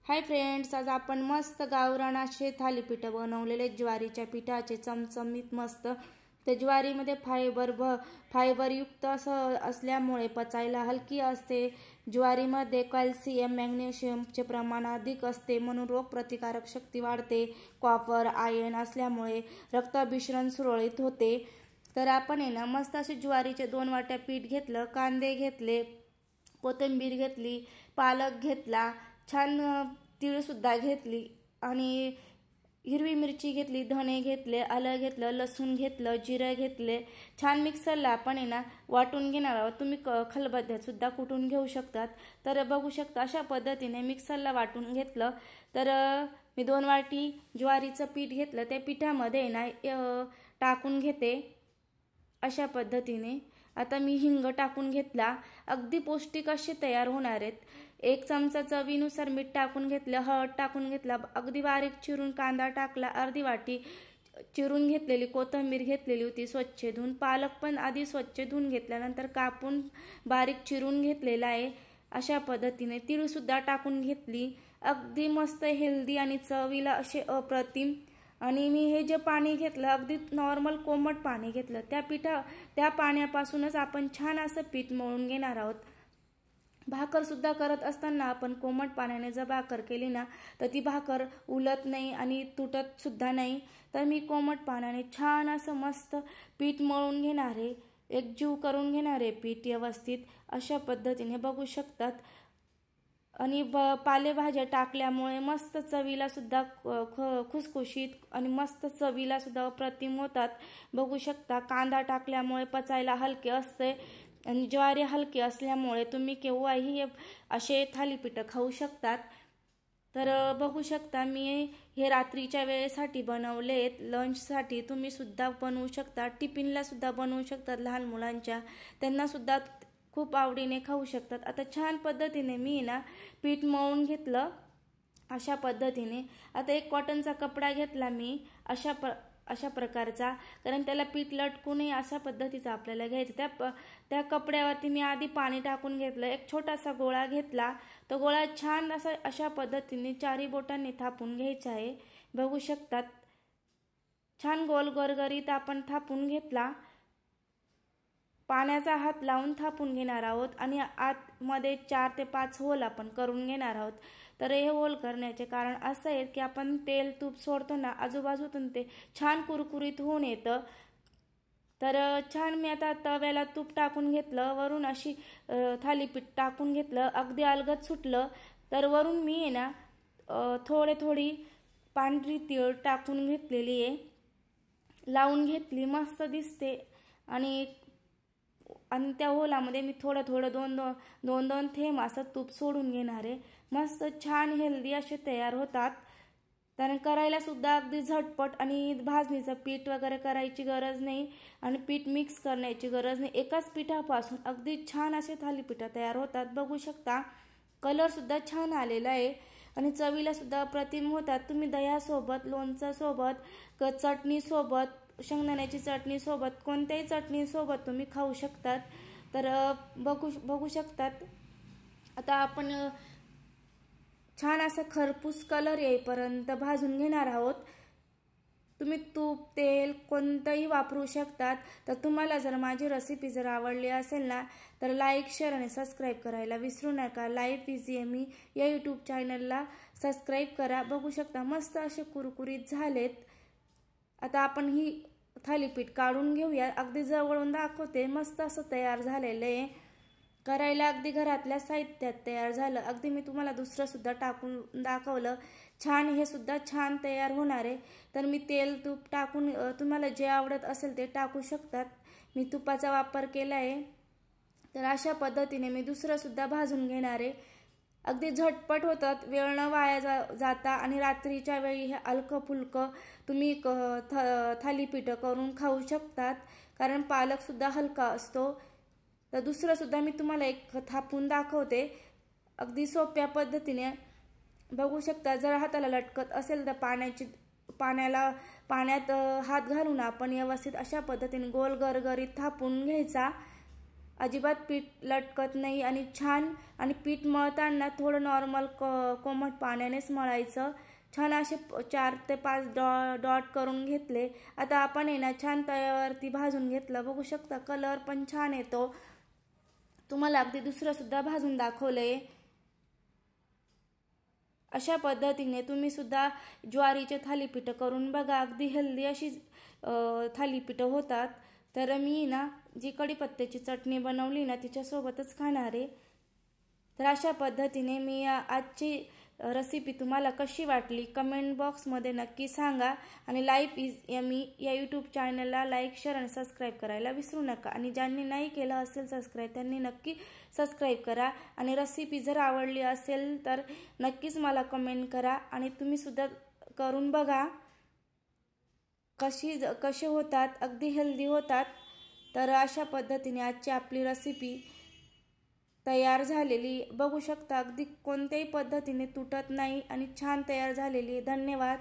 Hi friends, आज आपण मस्त गावरान असे थालीपीठ बनवलेले ज्वारीच्या पिठाचे चमचमीत मस्त। ते ज्वारीमध्ये फायबरयुक्त असल्यामुळे पचायला हलकी असते। ज्वारीमध्ये कॅल्शियम मॅग्नेशियमचे प्रमाण अधिक असते, म्हणून रोगप्रतिकारक शक्ती वाढते। कॉपर आयर्न असल्यामुळे रक्ताभिसरण सुरळीत होते। तर आपण आहे ना मस्त असे ज्वारीचे 2 वाट्या पीठ घेतलं, कांदे घेतले, कोथिंबीर घेतली, पालक घेतला, छान तीळ सुद्धा घेतली आणि हिरवी मिरची घेतली, धणे घेतले, आलं घेतलं, लसूण घेतलं, जिरे घेतले। छान मिक्सरला आपण आहे ना वाटून घेणार आहोत। तुम्ही खलबत्त्यात सुद्धा कुटून घेऊ शकतात। तर बघू शकता अशा पद्धतीने मिक्सरला वाटून घेतलं। तर मी 2 वाटी ज्वारीचं पीठ घेतलं, त्या पिठामध्ये ना टाकून घेते अशा पद्धतीने। आता मी हिंग टाकून घेतला, अगदी पौष्टिक असे तयार होणार आहेत। 1 चमचा चवीनुसार मीठ टाकून घेतलं, हळद टाकून घेतला, अगदी बारीक चिरून कांदा टाकला, अर्धी वाटी चिरून घेतलेली कोथिंबीर घेतलेली होती स्वच्छ धुवून, पालक पण आधी स्वच्छ धुवून घेतल्यानंतर कापून बारीक चिरून घेतलेला आहे। अशा पद्धतीने तीळ सुद्धा टाकून घेतली, अगदी मस्त हेल्दी आणि चवीला असे अप्रतिम। आणि मी हे जे पाणी घेतलं अगदी नॉर्मल कोमट पाणी घेतलं, त्या पाण्यापासूनच आपण छान असं पीठ मळून घेणार आहोत। भाकर सुद्धा करत असताना आपण कोमट पाण्याने जर भाकर केली ना तर ती भाकर उलत नाही आणि तुटत सुद्धा नाही। तर मी कोमट पाण्याने छान असं मस्त पीठ मळून घेणार आहे, एकजीव करून घेणार आहे पीठ व्यवस्थित अशा पद्धतीने बघू शकतात। आणि पालेभाज्या टाकल्यामुळे मस्त चवीला सुद्धा खुसखुशीत आणि मस्त चवीला सुद्धा अप्रतिम होतात। बघू शकता कांदा टाकल्यामुळे पचायला हलके असते आणि ज्वारी हलकी असल्यामुळे तुम्ही केव्हाही असे थालीपीठ खाऊ शकतात। तर बघू शकता मी हे रात्रीच्या वेळेसाठी बनवलेत, लंचसाठी तुम्ही सुद्धा बनवू शकता, टिफिनला सुद्धा बनवू शकतात। लहान मुलांच्या त्यांना सुद्धा खूप आवडीने खाऊ शकतात। आता छान पद्धतीने मी ना पीठ मळून घेतलं अशा पद्धतीने। आता एक कॉटनचा कपडा घेतला मी अशा प्रकारचा, कारण त्याला पीठ लटकू नये अशा पद्धतीचा आपल्याला घ्यायचं। त्या कपड्यावरती मी आधी पाणी टाकून घेतलं, एक छोटासा गोळा घेतला, तो गोळा छान अशा पद्धतीने 4 बोटांनी थापून घ्यायचा आहे। बघू शकतात छान गोल गरगरीत आपण थापून घेतला, पाण्याचा हात लावून थापून घेणार आहोत आणि आतमध्ये 4 ते 5 होल आपण करून घेणार आहोत। तर हे होल करण्याचे कारण असं आहे की आपण तेल तूप सोडतो ना आजूबाजूतून ते छान कुरकुरीत होऊन येतं। तर छान मी आता तव्याला तूप टाकून घेतलं, वरून अशी थालीपीठ टाकून घेतलं, अगदी अलगद सुटलं। तर वरून मी आहे ना थोडी पांढरी तीळ टाकून घेतलेली आहे, लावून घेतली, मस्त दिसते। आणि त्या होलामध्ये मी थोडं 2 थेंब असं तूप सोडून घेणार आहे। मस्त छान हेल्दी असे तयार होतात। त्याने करायला सुद्धा अगदी झटपट आणि भाजणीचं पीठ वगैरे करायची गरज नाही आणि पीठ मिक्स करण्याची गरज नाही। एकाच पिठापासून अगदी छान असे थालीपीठ तयार होतात। बघू शकता कलर सुद्धा छान आलेला आहे आणि चवीला सुद्धा अप्रतिम होतात। तुम्ही दह्यासोबत, लोणच्यासोबत, चटणीसोबत, शेंगदाण्याची चटणी सोबत, कोणत्याही चटणी सोबत तुम्ही खाऊ शकतात। तर बघू शकतात आता आपण छान असा खरपूस कलर येईपर्यंत भाजून घेणार आहोत। तुम्ही तूप तेल कोणतंही वापरू शकतात। तर तुम्हाला जर माझी रेसिपी जर आवडली असेल ना तर लाईक शेअर आणि सबस्क्राईब करायला विसरू नका। लाईफ इझी एमी या यूट्यूब चॅनलला सबस्क्राईब करा। बघू शकता मस्त असे कुरकुरीत झालेत। आता आपण ही थालीपीठ काढून घेऊया, अगदी जवळून दाखवते, मस्त असं तयार झालेलं आहे, करायला अगदी घरातल्या साहित्यात तयार झालं। अगदी मी तुम्हाला दुसरं सुद्धा टाकून दाखवलं, छान हे सुद्धा छान तयार होणार आहे। तर मी तेल तूप टाकून तुम्हाला जे आवडत असेल ते टाकू शकतात, मी तुपाचा वापर केला आहे। तर अशा पद्धतीने मी दुसरं सुद्धा भाजून घेणार आहे। अगदी झटपट होतात, वेळ न वाया जाता आणि रात्रीच्या वेळी हे हलकं फुलकं तुम्ही थालीपीठ करून खाऊ शकतात, कारण पालक सुद्धा हलका असतो। तर दुसरं सुद्धा मी तुम्हाला एक थापून दाखवते अगदी सोप्या पद्धतीने। बघू शकता जर हाताला लटकत असेल तर पाण्यात हात घालून आपण व्यवस्थित अशा पद्धतीने गोल गरगरीत थापून घ्यायचा अजिबात पीठ लटकत नाही आणि छान. आणि पीठ मळताना थोडं नॉर्मल कोमट पाण्यानेच मळायचं. छान असे 4 ते 5 डॉट करून घेतले. आता आपण ना छान तव्यावरती भाजून घेतलं. बघू शकता कलर पण छान येतो. तुम्हाला अगदी दुसरं सुद्धा भाजून दाखवलंय. अशा पद्धतीने तुम्ही सुद्धा ज्वारीचे थालीपीठ करून बघा. अगदी हेल्दी अशी थालीपीठ होतात. तर मी ना जी कढीपत्त्याची चटणी बनवली ना तिच्यासोबतच खाणार आहे. तर अशा पद्धतीने मी आजची रेसिपी तुम्हाला कशी वाटली कमेंट बॉक्समध्ये नक्की सांगा. आणि लाईफ इज यमी या यूट्यूब चॅनलला लाईक, शेअर आणि सबस्क्राईब करायला विसरू नका. आणि ज्यांनी नाही केलं असेल सबस्क्राईब त्यांनी नक्की सबस्क्राईब करा. आणि रेसिपी जर आवडली असेल तर नक्कीच मला कमेंट करा. आणि तुम्ही सुद्धा करून बघा कसे होतात. अगदी हेल्दी होतात. तर अशा पद्धतीने आजची आपली रेसिपी तयार झालेली बघू शकता. अगदी कोणत्याही पद्धतीने तुटत नाही आणि छान तयार झालेली. धन्यवाद.